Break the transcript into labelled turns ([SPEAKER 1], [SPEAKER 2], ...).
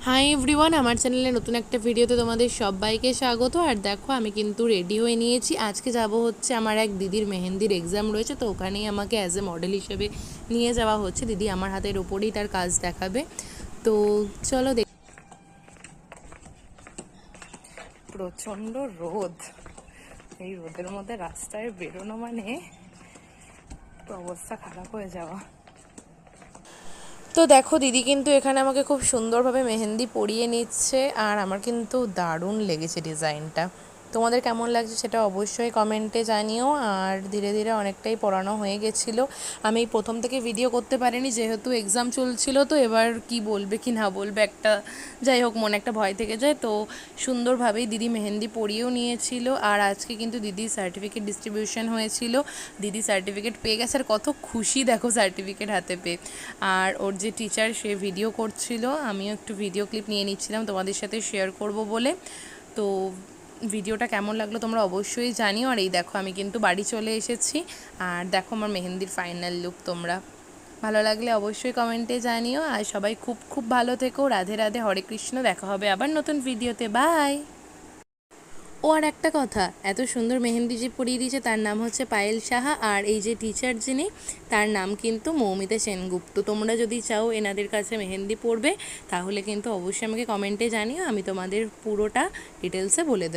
[SPEAKER 1] Hi everyone, আমার চ্যানেলে নতুন একটা ভিডিওতে তোমাদের সবাইকে স্বাগত। আর দেখো আমি কিন্তু রেডি হয়ে নিয়েছি। আজকে যাব হচ্ছে আমার এক দিদির মেহেন্দির এক্সাম রয়েছে, তো ওখানেই আমাকে অ্যাজ এ মডেল হিসেবে নিয়ে যাওয়া হচ্ছে। দিদি আমার হাতের ওপরেই তার কাজ দেখাবে, তো চলো দেখ। প্রচণ্ড রোদ, এই রোদের মধ্যে রাস্তায় বেরোনো মানে অবস্থা খারাপ হয়ে যাওয়া। তো দেখো দিদি কিন্তু এখানে আমাকে খুব সুন্দরভাবে মেহেন্দি পরিয়ে নিচ্ছে, আর আমার কিন্তু দারুণ লেগেছে ডিজাইনটা। তোমাদের কেমন লাগছে সেটা অবশ্যই কমেন্টে জানিও। আর ধীরে ধীরে অনেকটাই পড়ানো হয়ে গেছিলো। আমি প্রথম থেকে ভিডিও করতে পারিনি, যেহেতু এক্সাম চলছিল, তো এবার কি বলবে কি না বলবে একটা, যাই হোক মনে একটা ভয় থেকে যায়। তো সুন্দরভাবেই দিদি মেহেন্দি পরিয়েও নিয়েছিল। আর আজকে কিন্তু দিদির সার্টিফিকেট ডিস্ট্রিবিউশন হয়েছিল। দিদি সার্টিফিকেট পেয়ে গেছে, আর কত খুশি দেখো সার্টিফিকেট হাতে পেয়ে। আর ওর যে টিচার সে ভিডিও করছিল, আমিও একটু ভিডিও ক্লিপ নিয়ে নিচ্ছিলাম তোমাদের সাথে শেয়ার করব বলে। তো ভিডিওটা কেমন লাগলো তোমরা অবশ্যই জানিও। আর এই দেখো আমি কিন্তু বাড়ি চলে এসেছি, আর দেখো আমার মেহেন্দির ফাইনাল লুক। তোমরা ভালো লাগলে অবশ্যই কমেন্টে জানিও। আর সবাই খুব খুব ভালো থেকো। রাধে রাধে, হরে কৃষ্ণ। দেখা হবে আবার নতুন ভিডিওতে। বাই। ও আর একটা কথা, এত সুন্দর মেহেন্দি যে পরিয়ে দিয়েছে তার নাম হচ্ছে পায়েল সাহা, আর এই যে টিচার যিনি তার নাম কিন্তু মৌমিতা সেনগুপ্ত। তোমরা যদি চাও এনাদের কাছে মেহেন্দি পড়বে তাহলে কিন্তু অবশ্যই আমাকে কমেন্টে জানিও, আমি তোমাদের পুরোটা ডিটেলসে বলে দেবো।